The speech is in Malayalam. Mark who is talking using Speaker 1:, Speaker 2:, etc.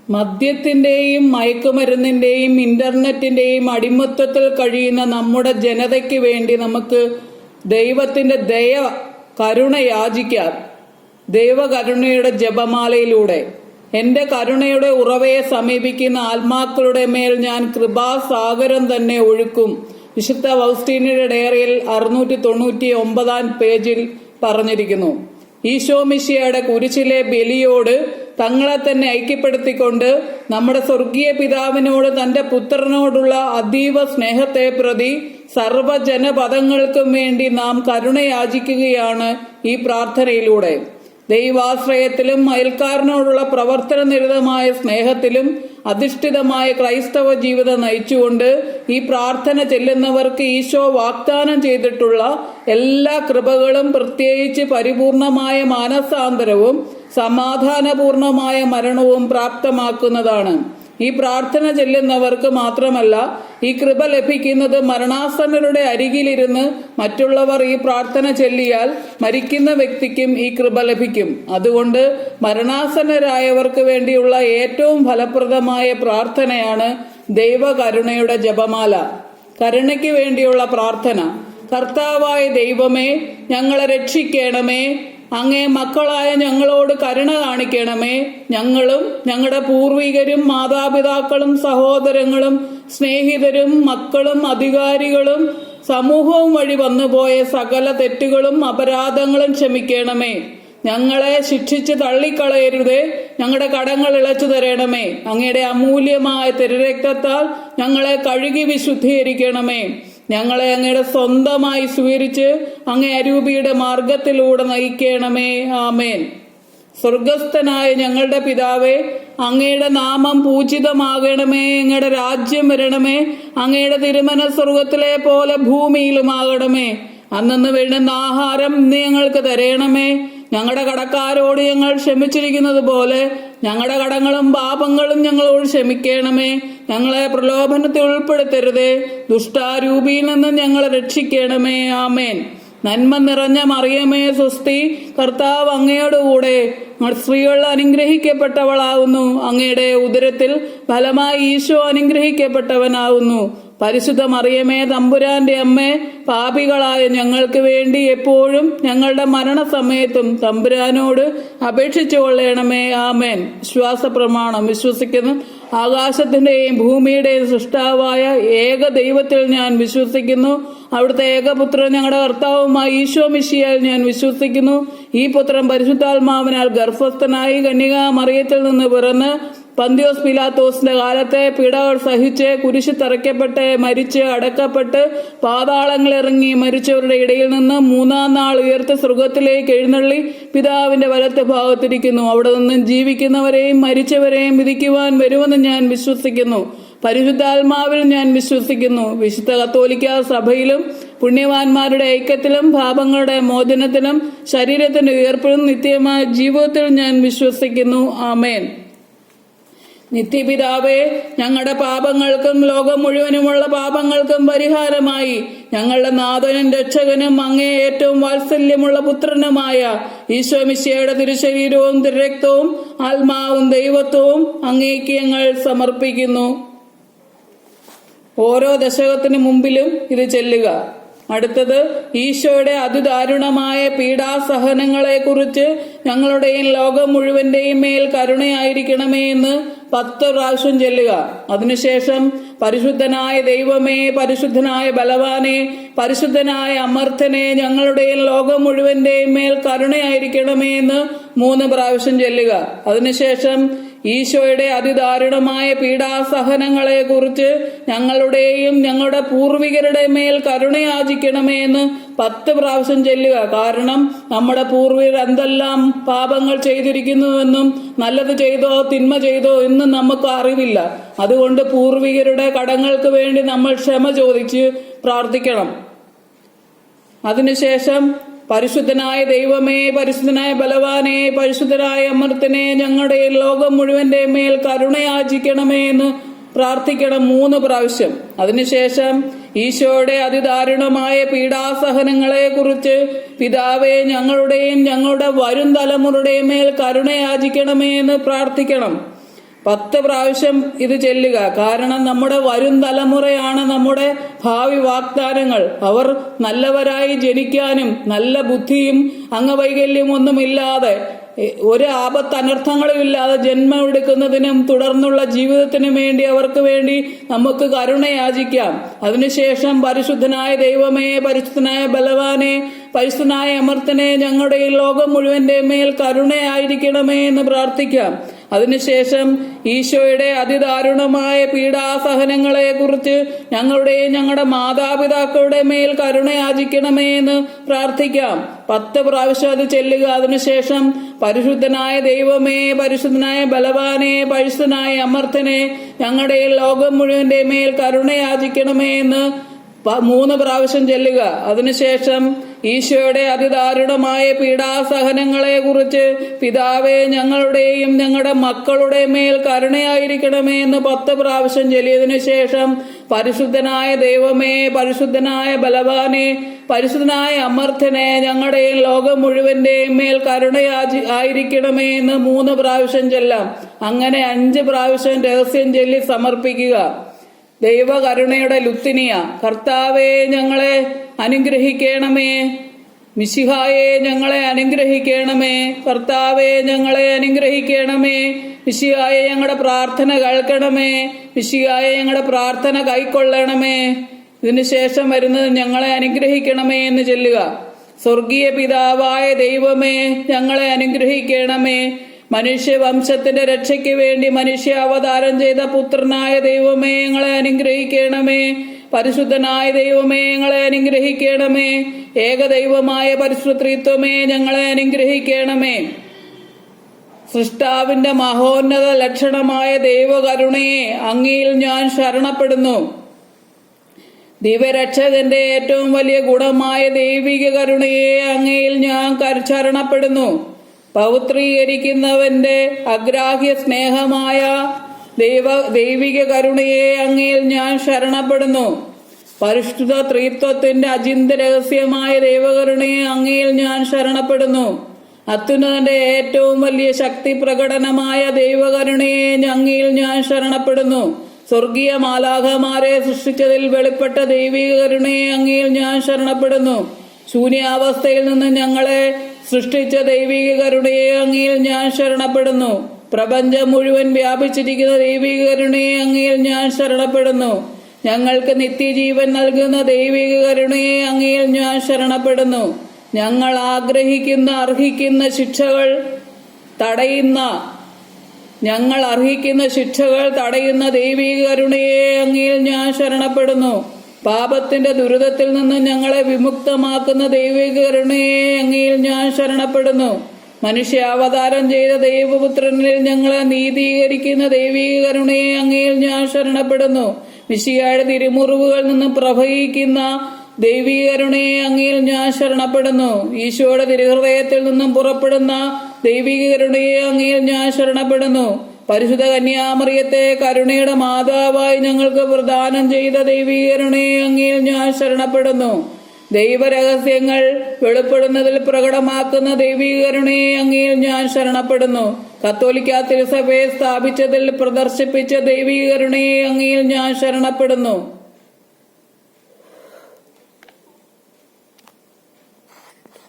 Speaker 1: മദ്യത്തിന്റെയും മയക്കുമരുന്നിന്റെയും ഇന്റർനെറ്റിന്റെയും അടിമത്വത്തിൽ കഴിയുന്ന നമ്മുടെ ജനതയ്ക്ക് വേണ്ടി നമുക്ക് ദൈവത്തിന്റെ കരുണ യാചിക്കാം. ദൈവകരുണയുടെ ജപമാലയിലൂടെ എന്റെ കരുണയുടെ ഉറവയെ സമീപിക്കുന്ന ആത്മാക്കളുടെ മേൽ ഞാൻ കൃപാസാഗരം തന്നെ ഒഴുക്കും. വിശുദ്ധ ഫൗസ്റ്റീനയുടെ ഡയറിയിൽ 699 പേജിൽ പറഞ്ഞിരിക്കുന്നു. ഈശോ മിശിഹായുടെ കുരിശിലെ ബലിയോട് തങ്ങളെ തന്നെ ഐക്യപ്പെടുത്തിക്കൊണ്ട് നമ്മുടെ സ്വർഗീയ പിതാവിനോട് തന്റെ പുത്രനോടുള്ള അതീവ സ്നേഹത്തെ പ്രതി സർവ്വജനപദങ്ങൾക്കും വേണ്ടി നാം കരുണയാചിക്കുകയാണ് ഈ പ്രാർത്ഥനയിലൂടെ. ദൈവാശ്രയത്തിലും അയൽക്കാരനോടുള്ള പ്രവർത്തനനിരതമായ സ്നേഹത്തിലും അധിഷ്ഠിതമായ ക്രൈസ്തവ ജീവിതം നയിച്ചുകൊണ്ട് ഈ പ്രാർത്ഥന ചെല്ലുന്നവർക്ക് ഈശോ വാഗ്ദാനം ചെയ്തിട്ടുള്ള എല്ലാ കൃപകളും, പ്രത്യേകിച്ച് പരിപൂർണമായ മാനസാന്തരവും സമാധാനപൂർണമായ മരണവും പ്രാപ്തമാക്കുന്നതാണ്. ഈ പ്രാർത്ഥന ചെല്ലുന്നവർക്ക് മാത്രമല്ല, ഈ കൃപ ലഭിക്കുന്നത് മരണാസന്നരുടെ അരികിലിരുന്ന് മറ്റുള്ളവർ ഈ പ്രാർത്ഥന ചൊല്ലിയാൽ മരിക്കുന്ന വ്യക്തിക്കും ഈ കൃപ ലഭിക്കും. അതുകൊണ്ട് മരണാസന്നരായവർക്ക് വേണ്ടിയുള്ള ഏറ്റവും ഫലപ്രദമായ പ്രാർത്ഥനയാണ് ദൈവകരുണയുടെ ജപമാല. കരുണയ്ക്ക് വേണ്ടിയുള്ള പ്രാർത്ഥന. കർത്താവായ ദൈവമേ, ഞങ്ങളെ രക്ഷിക്കണമേ. അങ്ങേ മക്കളായ ഞങ്ങളോട് കരുണ കാണിക്കണമേ. ഞങ്ങളും ഞങ്ങളുടെ പൂർവികരും മാതാപിതാക്കളും സഹോദരങ്ങളും സ്നേഹിതരും മക്കളും അധികാരികളും സമൂഹവും വഴി വന്നുപോയ സകല തെറ്റുകളും അപരാധങ്ങളും ക്ഷമിക്കണമേ. ഞങ്ങളെ ശിക്ഷിച്ച് തള്ളിക്കളയരുതേ. ഞങ്ങളുടെ കടങ്ങൾ ഇളച്ചു തരണമേ. അങ്ങയുടെ അമൂല്യമായ തിരുരക്തത്താൽ ഞങ്ങളെ കഴുകി വിശുദ്ധീകരിക്കണമേ. ഞങ്ങളെ അങ്ങയുടെ സ്വന്തമായി സ്വീകരിച്ച് അങ്ങേ അരൂപിയുടെ മാർഗത്തിലൂടെ നയിക്കണമേ. ആമേൻ. സ്വർഗസ്ഥനായ ഞങ്ങളുടെ പിതാവേ, അങ്ങയുടെ നാമം പൂജിതമാകണമേ. അങ്ങയുടെ രാജ്യം വരണമേ. അങ്ങയുടെ തിരുമനസ്സ് സ്വർഗത്തിലെ പോലെ ഭൂമിയിലുമാകണമേ. അന്നന്ന് വേണ്ടുന്ന ആഹാരം ഇന്ന് ഞങ്ങൾക്ക് തരണമേ. ഞങ്ങളുടെ കടക്കാരോട് ഞങ്ങൾ ക്ഷമിച്ചിരിക്കുന്നത് പോലെ ഞങ്ങളുടെ കടങ്ങളും പാപങ്ങളും ഞങ്ങളോട് ക്ഷമിക്കണമേ. ഞങ്ങളെ പ്രലോഭനത്തിൽ ഉൾപ്പെടുത്തരുതേ. ദുഷ്ടാരൂപിയിൽ നിന്ന് ഞങ്ങളെ രക്ഷിക്കണമേ. ആമേൻ. നന്മ നിറഞ്ഞ മറിയമേ, സ്വസ്തി, കർത്താവ് അങ്ങയോട് കൂടെ. സ്ത്രീകൾ അനുഗ്രഹിക്കപ്പെട്ടവളാവുന്നു. അങ്ങയുടെ ഉദരത്തിൽ ഫലമായി ഈശോ അനുഗ്രഹിക്കപ്പെട്ടവനാവുന്നു. പരിശുദ്ധ മറിയമേ, തമ്പുരാന്റെ അമ്മേ, പാപികളായ ഞങ്ങൾക്ക് വേണ്ടി എപ്പോഴും ഞങ്ങളുടെ മരണസമയത്തും തമ്പുരാനോട് അപേക്ഷിച്ചു കൊള്ളണമേ. ആമേൻ. വിശ്വാസ പ്രമാണം. വിശ്വസിക്കുന്നു. ആകാശത്തിന്റെയും ഭൂമിയുടെയും സൃഷ്ടാവായ ഏക ദൈവത്തിൽ ഞാൻ വിശ്വസിക്കുന്നു. അവിടുത്തെ ഏകപുത്രൻ ഞങ്ങളുടെ കർത്താവുമായ ഈശോ മിശിഹായിൽ ഞാൻ വിശ്വസിക്കുന്നു. ഈ പുത്രൻ പരിശുദ്ധാത്മാവിനാൽ ഗർഭസ്ഥനായി കന്യകാ മറിയത്തിൽ നിന്ന് പിറന്ന് പന്തിയോസ് പിലാത്തോസിന്റെ കാലത്തെ പീഡകൾ സഹിച്ച് കുരിശിൽ തറയ്ക്കപ്പെട്ട് മരിച്ച് അടക്കപ്പെട്ട് പാതാളങ്ങളിറങ്ങി മരിച്ചവരുടെ ഇടയിൽ നിന്ന് 3-ാം നാൾ ഉയർത്തി സ്വർഗത്തിലേക്ക് എഴുന്നള്ളി പിതാവിന്റെ വലത്തെ ഭാഗത്തിരിക്കുന്നു. അവിടെ നിന്നും ജീവിക്കുന്നവരെയും മരിച്ചവരെയും വിധിക്കുവാൻ വരുമെന്ന് ഞാൻ വിശ്വസിക്കുന്നു. പരിശുദ്ധാത്മാവിൽ ഞാൻ വിശ്വസിക്കുന്നു. വിശുദ്ധ കത്തോലിക്ക സഭയിലും പുണ്യവാന്മാരുടെ ഐക്യത്തിലും പാപങ്ങളുടെ മോചനത്തിലും ശരീരത്തിന്റെ ഉയർപ്പിലും നിത്യമായ ജീവിതത്തിൽ ഞാൻ വിശ്വസിക്കുന്നു. ആമേൻ. നിത്യപിതാവേ, ഞങ്ങളുടെ പാപങ്ങൾക്കും ലോകം മുഴുവനുമുള്ള പാപങ്ങൾക്കും പരിഹാരമായി ഞങ്ങളുടെ നാഥനും രക്ഷകനും അങ്ങേ ഏറ്റവും വാത്സല്യമുള്ള പുത്രനുമായ ഈശോ മിശിഹായുടെ തിരുശരീരവും തിരുരക്തവും ആത്മാവും ദൈവത്വവും അങ്ങേക്ക് ഞങ്ങൾ സമർപ്പിക്കുന്നു. ഓരോ ദശകത്തിനു മുമ്പിലും ഇത് ചെല്ലുക. അടുത്തത്, ഈശോയുടെ അതിദാരുണമായ പീഡാസഹനങ്ങളെ കുറിച്ച് ഞങ്ങളുടെയും ലോകം മുഴുവന്റെയും മേൽ കരുണയായിരിക്കണമേ എന്ന് 10 പ്രാവശ്യം ചെല്ലുക. അതിനുശേഷം പരിശുദ്ധനായ ദൈവമേ, പരിശുദ്ധനായ ബലവാനെ, പരിശുദ്ധനായ അമർത്തനെ, ഞങ്ങളുടെയും ലോകം മുഴുവന്റെയും മേൽ കരുണയായിരിക്കണമേ എന്ന് 3 പ്രാവശ്യം ചെല്ലുക. അതിനുശേഷം ഈശോയുടെ അതിദാരുണമായ പീഡാസഹനങ്ങളെ കുറിച്ച് ഞങ്ങളുടെയും ഞങ്ങളുടെ പൂർവികരുടെ മേൽ കരുണയാചിക്കണമേ എന്ന് 10 പ്രാവശ്യം ചെല്ലുക. കാരണം നമ്മുടെ പൂർവികർ എന്തെല്ലാം പാപങ്ങൾ ചെയ്തിരിക്കുന്നുവെന്നും നല്ലത് ചെയ്തോ തിന്മ ചെയ്തോ എന്നും നമുക്ക് അറിവില്ല. അതുകൊണ്ട് പൂർവികരുടെ കടങ്ങൾക്ക് വേണ്ടി നമ്മൾ ക്ഷമ ചോദിച്ച് പ്രാർത്ഥിക്കണം. അതിനുശേഷം പരിശുദ്ധനായ ദൈവമേ, പരിശുദ്ധനായ ബലവാനെ, പരിശുദ്ധനായ അമർത്തനെ, ഞങ്ങളുടെ ലോകം മുഴുവന്റെ മേൽ കരുണയാചിക്കണമേ എന്ന് പ്രാർത്ഥിക്കണം 3 പ്രാവശ്യം. അതിനുശേഷം ഈശോയുടെ അതിദാരുണമായ പീഡാസഹനങ്ങളെ കുറിച്ച് പിതാവേ, ഞങ്ങളുടെയും ഞങ്ങളുടെ വരും തലമുറയുടെയും മേൽ കരുണയാചിക്കണമേ എന്ന് പ്രാർത്ഥിക്കണം. 10 പ്രാവശ്യം ഇത് ചെല്ലുക. കാരണം നമ്മുടെ വരും തലമുറയാണ് നമ്മുടെ ഭാവി വാഗ്ദാനങ്ങൾ. അവർ നല്ലവരായി ജനിക്കാനും നല്ല ബുദ്ധിയും അംഗവൈകല്യം ഒന്നുമില്ലാതെ ഒരു ആപത്ത് അനർത്ഥങ്ങളും ഇല്ലാതെ ജന്മമെടുക്കുന്നതിനും തുടർന്നുള്ള ജീവിതത്തിനും വേണ്ടി അവർക്ക് വേണ്ടി നമുക്ക് കരുണയാചിക്കാം. അതിനുശേഷം പരിശുദ്ധനായ ദൈവമേ, പരിശുദ്ധനായ ബലവാനെ, പരിശുദ്ധനായ അമർത്തനെ, ഞങ്ങളുടെ ഈ ലോകം മുഴുവന്റെ മേൽ കരുണയായിരിക്കണമേ എന്ന് പ്രാർത്ഥിക്കാം. അതിനുശേഷം ഈശോയുടെ അതിദാരുണമായ പീഡാസഹനങ്ങളെ കുറിച്ച് ഞങ്ങളുടെയും ഞങ്ങളുടെ മാതാപിതാക്കളുടെ മേൽ കരുണയാചിക്കണമേ എന്ന് പ്രാർത്ഥിക്കാം. 10 പ്രാവശ്യം അത് ചെല്ലുക. അതിനുശേഷം പരിശുദ്ധനായ ദൈവമേ, പരിശുദ്ധനായ ബലവാനെ, പരിശുദ്ധനായ അമർത്തനെ, ഞങ്ങളുടെ ലോകം മുഴുവന്റെ മേൽ കരുണയാചിക്കണമേ എന്ന് 3 പ്രാവശ്യം ചെല്ലുക. അതിനുശേഷം ഈശോയുടെ അതിദാരുണമായ പീഡാസഹനങ്ങളെ കുറിച്ച് പിതാവേ, ഞങ്ങളുടെയും ഞങ്ങളുടെ മക്കളുടെ മേൽ കരുണയായിരിക്കണമേ എന്ന് 10 പ്രാവശ്യം ചൊല്ലിയതിനു ശേഷം പരിശുദ്ധനായ ദൈവമേ, പരിശുദ്ധനായ ബലവാനെ, പരിശുദ്ധനായ അമർത്തനെ, ഞങ്ങളുടെ ലോകം മുഴുവന്റെയും മേൽ ആയിരിക്കണമേ എന്ന് 3 പ്രാവശ്യം ചെല്ലാം. അങ്ങനെ 5 പ്രാവശ്യം രഹസ്യം ചൊല്ലി സമർപ്പിക്കുക. ദൈവകരുണയുടെ ലുത്തിനിയ. കർത്താവേ, ഞങ്ങളെ അനുഗ്രഹിക്കണമേ. മിശിഹായെ, ഞങ്ങളെ അനുഗ്രഹിക്കണമേ. കർത്താവേ, ഞങ്ങളെ അനുഗ്രഹിക്കണമേ. മിശിഹായെ, ഞങ്ങളുടെ പ്രാർത്ഥന കേൾക്കണമേ. മിശിഹായെ, ഞങ്ങളുടെ പ്രാർത്ഥന കൈക്കൊള്ളണമേ. ഇതിനു ശേഷം വരുന്നത് ഞങ്ങളെ അനുഗ്രഹിക്കണമേ എന്ന് ചൊല്ലുക. സ്വർഗീയ പിതാവായ ദൈവമേ, ഞങ്ങളെ അനുഗ്രഹിക്കണമേ. മനുഷ്യവംശത്തിന്റെ രക്ഷയ്ക്ക് വേണ്ടി മനുഷ്യ അവതാരം ചെയ്ത പുത്രനായ ദൈവമേ, ഞങ്ങളെ അനുഗ്രഹിക്കണമേ. പരിശുദ്ധനായ ദൈവമേ, ഞങ്ങളെ അനുഗ്രഹിക്കണമേ. ഏകദൈവമായ പരിശുദ്ധ ത്രിത്വമേ, ഞങ്ങളെ അനുഗ്രഹിക്കണമേ. സൃഷ്ടാവിന്റെ മഹോന്നത ലക്ഷണമായ ദൈവകരുണയെ അങ്ങയിൽ ഞാൻ ശരണപ്പെടുന്നു. ദിവ്യരക്ഷകന്റെ ഏറ്റവും വലിയ ഗുണമായ ദൈവിക കരുണയെ അങ്ങയിൽ ഞാൻ ശരണപ്പെടുന്നു. പൗത്രീകരിക്കുന്നവന്റെ അഗ്രാഹ്യ സ്നേഹമായ ദൈവിക കരുണയെ അങ്ങയിൽ ഞാൻ ശരണപ്പെടുന്നു. പരിശുദ്ധ ത്രിത്വത്തിന്റെ അചിന്ത്യ രഹസ്യമായ ദൈവകരുണയെ അങ്ങയിൽ ഞാൻ ശരണപ്പെടുന്നു. അത്യുന്നതന്റെ ഏറ്റവും വലിയ ശക്തി പ്രകടനമായ ദൈവകരുണയെ അങ്ങയിൽ ഞാൻ ശരണപ്പെടുന്നു. സ്വർഗീയ മാലാഖമാരെ സൃഷ്ടിച്ചതിൽ വെളിപ്പെട്ട ദൈവിക കരുണയെ അങ്ങയിൽ ഞാൻ ശരണപ്പെടുന്നു. ശൂന്യാവസ്ഥയിൽ നിന്ന് ഞങ്ങളെ സൃഷ്ടിച്ച ദൈവിക കരുണയെ അങ്ങയിൽ ഞാൻ ശരണപ്പെടുന്നു. പ്രപഞ്ചം മുഴുവൻ വ്യാപിച്ചിരിക്കുന്ന ദൈവിക കരുണയെ അങ്ങയിൽ ഞാൻ ശരണപ്പെടുന്നു. ഞങ്ങൾക്ക് നിത്യജീവൻ നൽകുന്ന ദൈവിക കരുണയെ അങ്ങയിൽ ഞാൻ ശരണപ്പെടുന്നു. ഞങ്ങൾ അർഹിക്കുന്ന ശിക്ഷകൾ തടയുന്ന ദൈവിക കരുണയെ അങ്ങയിൽ ഞാൻ ശരണപ്പെടുന്നു. പാപത്തിന്റെ ദുരിതത്തിൽ നിന്ന് ഞങ്ങളെ വിമുക്തമാക്കുന്ന ദൈവിക കരുണയെ അങ്ങയിൽ ഞാൻ ശരണപ്പെടുന്നു. മനുഷ്യാവതാരം ചെയ്ത ദൈവപുത്രനിൽ ഞങ്ങളെ നീതീകരിക്കുന്ന ദൈവിക കരുണയെ അങ്ങയിൽ ഞാൻ ശരണപ്പെടുന്നു. മിശിഹായുടെ തിരുമുറിവുകളിൽ നിന്ന് പ്രവഹിക്കുന്ന ദൈവിക കരുണയെ അങ്ങയിൽ ഞാൻ ശരണപ്പെടുന്നു. ഈശോയുടെ തിരുഹൃദയത്തിൽ നിന്നും പുറപ്പെടുന്ന ദൈവിക കരുണയെ അങ്ങയിൽ ഞാൻ ശരണപ്പെടുന്നു. പരിശുദ്ധ കന്യാമറിയത്തെ കരുണയുടെ മാതാവായി ഞങ്ങൾക്ക് പ്രദാനം ചെയ്ത ദൈവിക കരുണയെ അങ്ങയിൽ ഞാൻ ശരണപ്പെടുന്നു. ദൈവരഹസ്യങ്ങൾ വെളിപ്പെടുന്നതിൽ പ്രകടമാക്കുന്ന ദൈവിക കരുണയെ അങ്ങയിൽ ഞാൻ ശരണപ്പെടുന്നു. കത്തോലിക്ക തിരുസഭയെ സ്ഥാപിച്ചതിൽ പ്രദർശിപ്പിച്ച ദൈവിക കരുണയെ അങ്ങയിൽ ഞാൻ ശരണപ്പെടുന്നു.